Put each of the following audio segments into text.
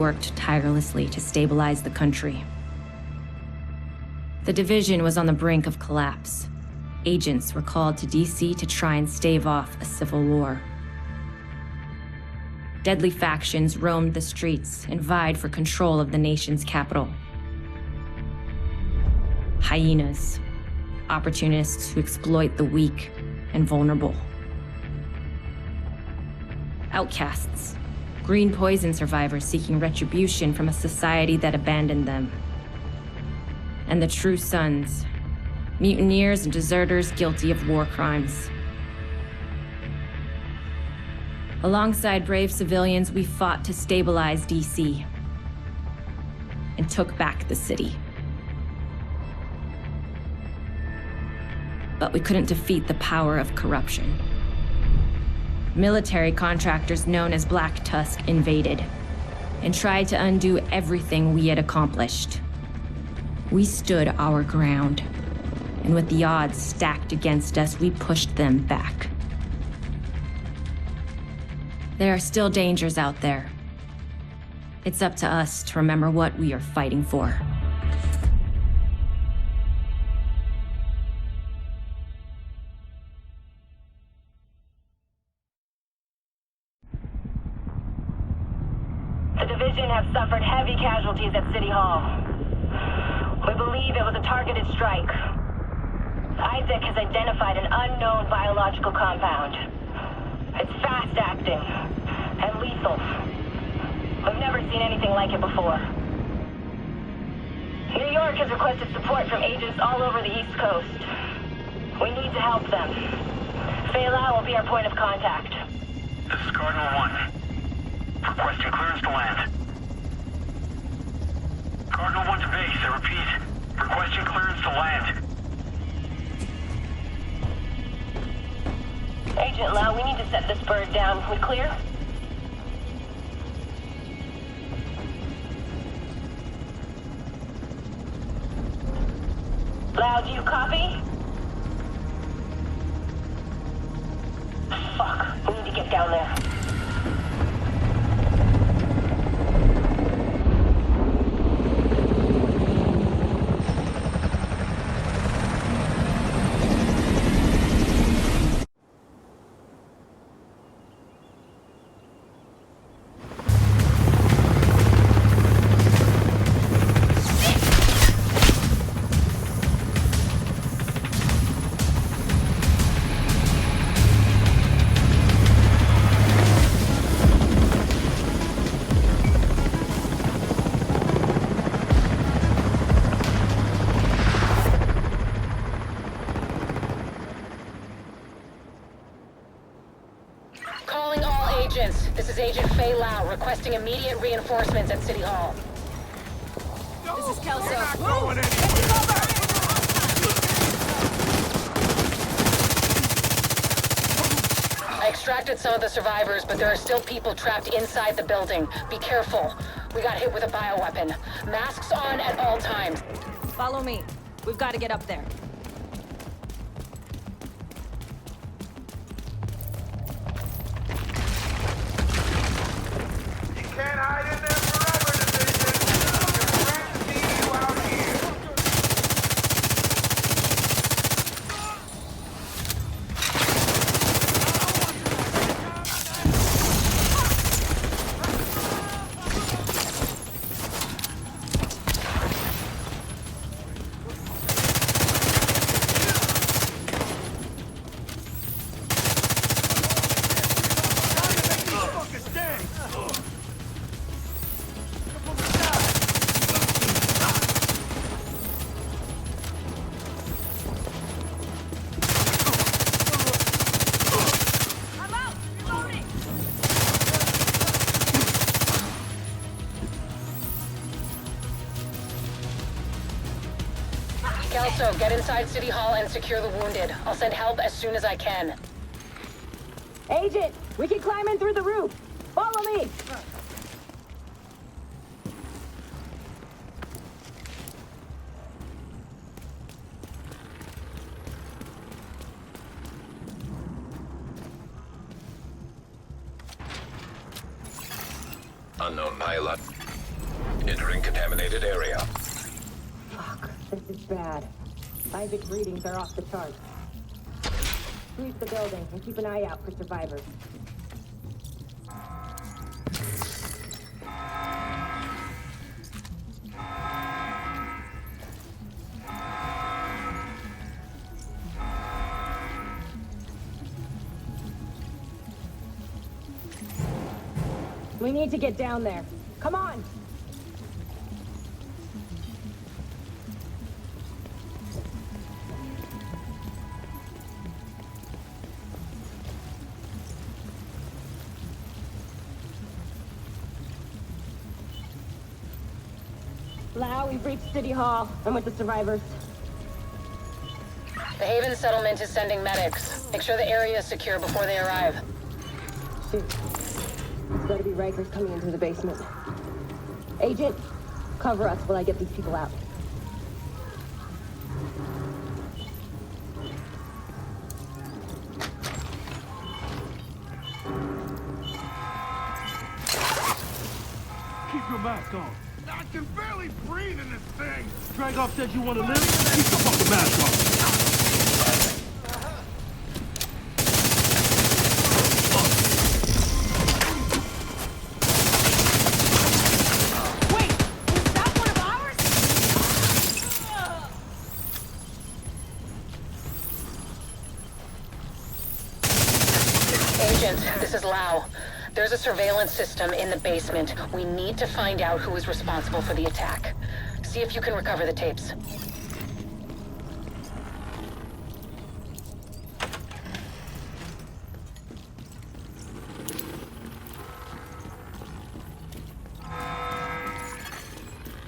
worked tirelessly to stabilize the country. The division was on the brink of collapse. Agents were called to DC to try and stave off a civil war. Deadly factions roamed the streets and vied for control of the nation's capital. Hyenas, opportunists who exploit the weak and vulnerable. Outcasts, green poison survivors seeking retribution from a society that abandoned them. And the true sons, mutineers and deserters guilty of war crimes. Alongside brave civilians, we fought to stabilize DC and took back the city. But we couldn't defeat the power of corruption. Military contractors known as Black Tusk invaded and tried to undo everything we had accomplished. We stood our ground, and with the odds stacked against us, we pushed them back. There are still dangers out there. It's up to us to remember what we are fighting for. The division have suffered heavy casualties at City Hall. We believe it was a targeted strike. Isaac has identified an unknown biological compound. It's fast-acting and lethal. We've never seen anything like it before. New York has requested support from agents all over the East Coast. We need to help them. Faye Lau will be our point of contact. This is Cardinal 1. Requesting clearance to land. Cardinal 1 to base, I repeat. Requesting clearance to land. Agent Lau, we need to set this bird down. We clear? Lau, do you copy? Fuck, we need to get down there. This is Agent Faye Lau requesting immediate reinforcements at City Hall. This is Kelso. I extracted some of the survivors, but there are still people trapped inside the building. Be careful. We got hit with a bioweapon. Masks on at all times. Follow me. We've got to get up there. Can't hide in there forever, Division. Your friends need you out here. Kelso, get inside City Hall and secure the wounded. I'll send help as soon as I can. Agent, we can climb in through the roof. Follow me. Unknown pilot. Entering contaminated area. Fuck, this is bad. Isaac's readings are off the charts. Sweep the building and keep an eye out for survivors. We need to get down there. Come on! Lau, we've reached City Hall. I'm with the survivors. The Haven settlement is sending medics. Make sure the area is secure before they arrive. Shit. It's gotta be Rikers coming into the basement. Agent, cover us while I get these people out. Keep your mask on. I can barely breathe in this thing. Dragov said you want to live? Keep the fucking mask on. This is Lau. There's a surveillance system in the basement. We need to find out who is responsible for the attack. See if you can recover the tapes.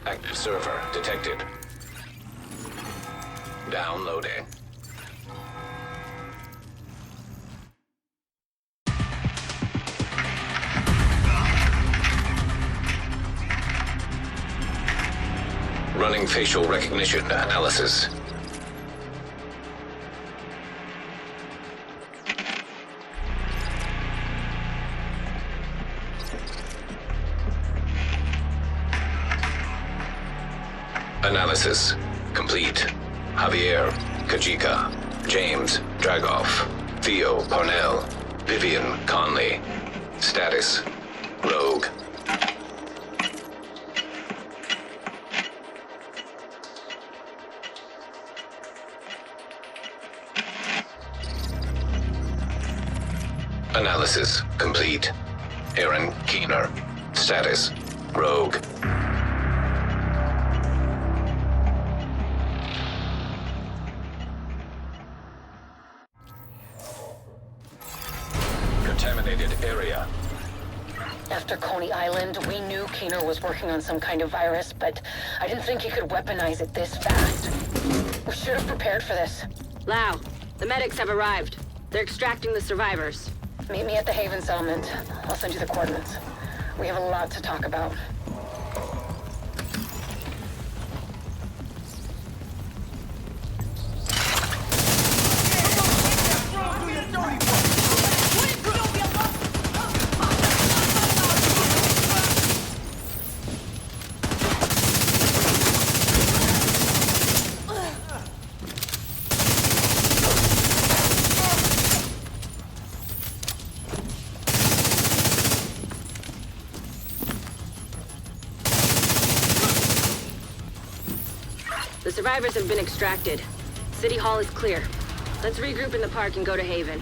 Active server detected. Downloading. Running facial recognition analysis. Analysis complete. Javier Kajika, James Dragov, Theo Parnell, Vivian Conley. Status: rogue. Analysis complete. Aaron Keener. Status: rogue. Contaminated area. After Coney Island, we knew Keener was working on some kind of virus, but I didn't think he could weaponize it this fast. We should have prepared for this. Lau, the medics have arrived. They're extracting the survivors. Meet me at the Haven settlement. I'll send you the coordinates. We have a lot to talk about. The survivors have been extracted. City Hall is clear. Let's regroup in the park and go to Haven.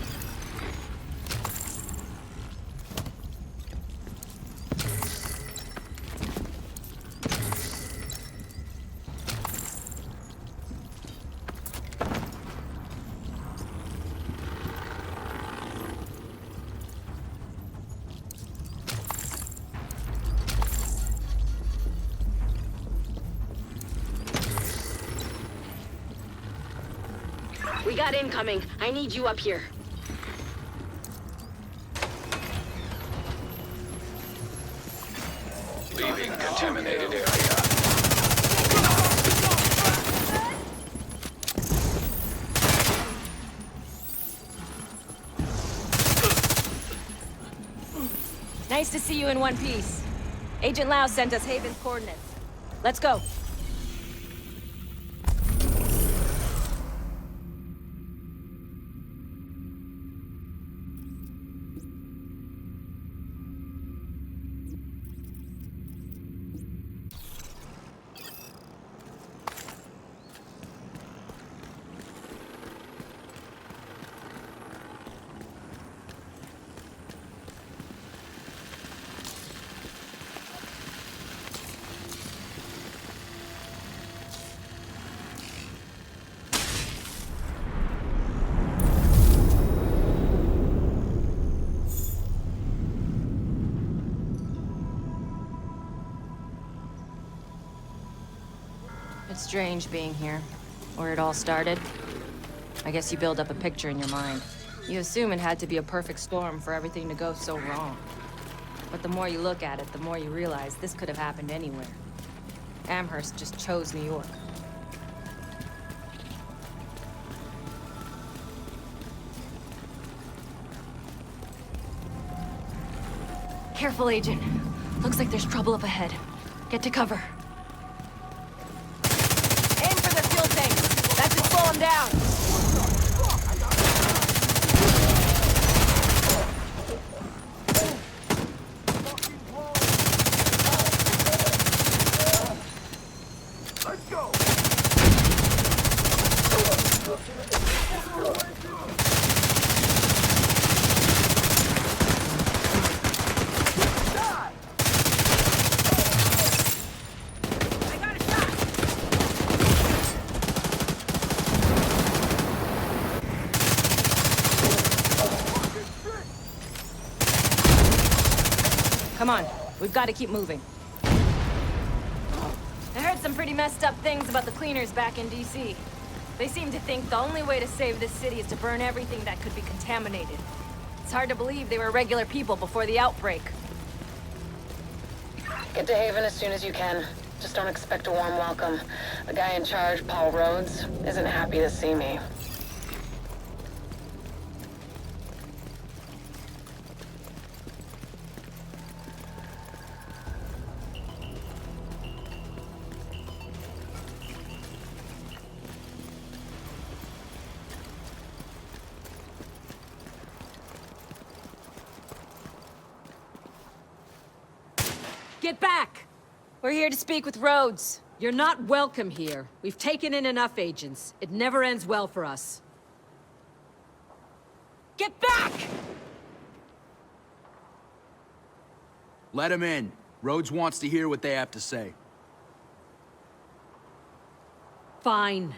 We got incoming. I need you up here. Leaving contaminated area. Nice to see you in one piece. Agent Lau sent us Haven's coordinates. Let's go. It's strange being here, where it all started. I guess you build up a picture in your mind. You assume it had to be a perfect storm for everything to go so wrong. But the more you look at it, the more you realize this could have happened anywhere. Amherst just chose New York. Careful, Agent. Looks like there's trouble up ahead. Get to cover. Aim for the fuel tank. That should slow him down. Let's go! Come on, we've got to keep moving. I heard some pretty messed up things about the cleaners back in DC. They seem to think the only way to save this city is to burn everything that could be contaminated. It's hard to believe they were regular people before the outbreak. Get to Haven as soon as you can. Just don't expect a warm welcome. The guy in charge, Paul Rhodes, isn't happy to see me. Get back! We're here to speak with Rhodes. You're not welcome here. We've taken in enough agents. It never ends well for us. Get back! Let him in. Rhodes wants to hear what they have to say. Fine.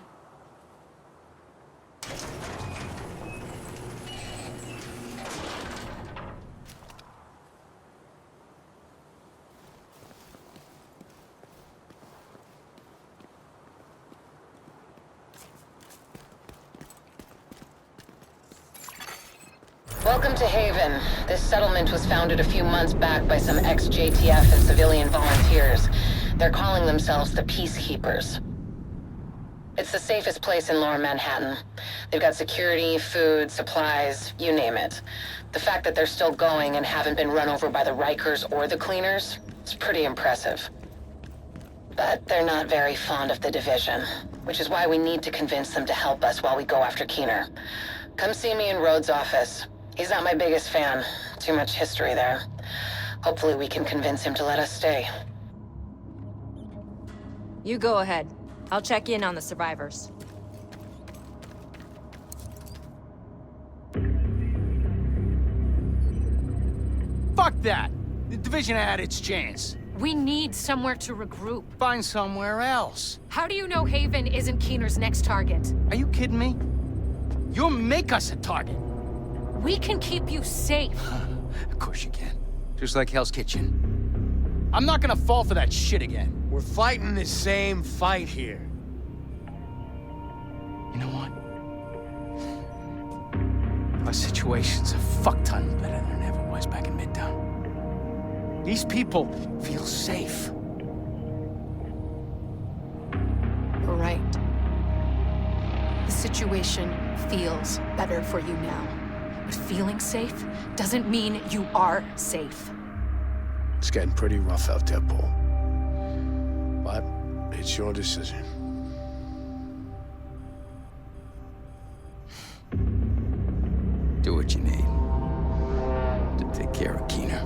Welcome to Haven. This settlement was founded a few months back by some ex-JTF and civilian volunteers. They're calling themselves the Peacekeepers. It's the safest place in Lower Manhattan. They've got security, food, supplies, you name it. The fact that they're still going and haven't been run over by the Rikers or the Cleaners is pretty impressive. But they're not very fond of the Division, which is why we need to convince them to help us while we go after Keener. Come see me in Rhodes' office. He's not my biggest fan. Too much history there. Hopefully we can convince him to let us stay. You go ahead. I'll check in on the survivors. Fuck that! The Division had its chance. We need somewhere to regroup. Find somewhere else. How do you know Haven isn't Keener's next target? Are you kidding me? You'll make us a target. We can keep you safe. Of course you can. Just like Hell's Kitchen. I'm not gonna fall for that shit again. We're fighting the same fight here. You know what? Our situation's a fuck ton better than it ever was back in Midtown. These people feel safe. Right. The situation feels better for you now. But feeling safe doesn't mean you are safe. It's getting pretty rough out there, Paul. But it's your decision. Do what you need to take care of Keener.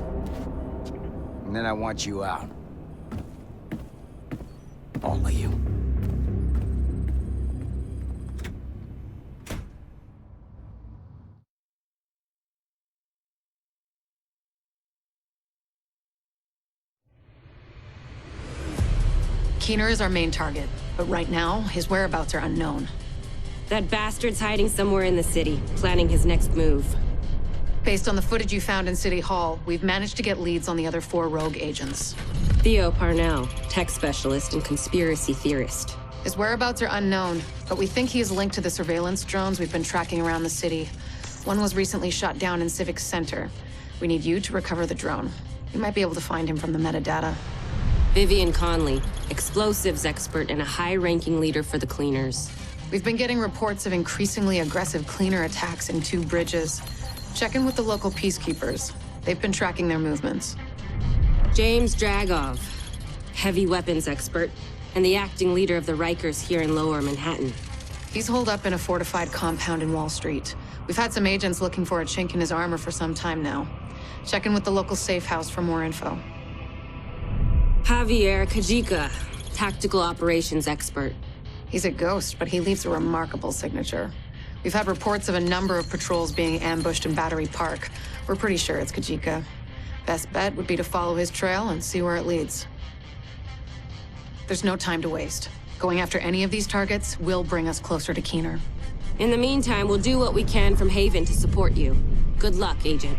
And then I want you out. All of you. Keener is our main target, but right now, his whereabouts are unknown. That bastard's hiding somewhere in the city, planning his next move. Based on the footage you found in City Hall, we've managed to get leads on the other 4 rogue agents. Theo Parnell, tech specialist and conspiracy theorist. His whereabouts are unknown, but we think he is linked to the surveillance drones we've been tracking around the city. One was recently shot down in Civic Center. We need you to recover the drone. You might be able to find him from the metadata. Vivian Conley, explosives expert and a high-ranking leader for the Cleaners. We've been getting reports of increasingly aggressive Cleaner attacks in 2 bridges. Check in with the local peacekeepers. They've been tracking their movements. James Dragov, heavy weapons expert, and the acting leader of the Rikers here in Lower Manhattan. He's holed up in a fortified compound in Wall Street. We've had some agents looking for a chink in his armor for some time now. Check in with the local safe house for more info. Javier Kajika, tactical operations expert. He's a ghost, but he leaves a remarkable signature. We've had reports of a number of patrols being ambushed in Battery Park. We're pretty sure it's Kajika. Best bet would be to follow his trail and see where it leads. There's no time to waste. Going after any of these targets will bring us closer to Keener. In the meantime, we'll do what we can from Haven to support you. Good luck, Agent.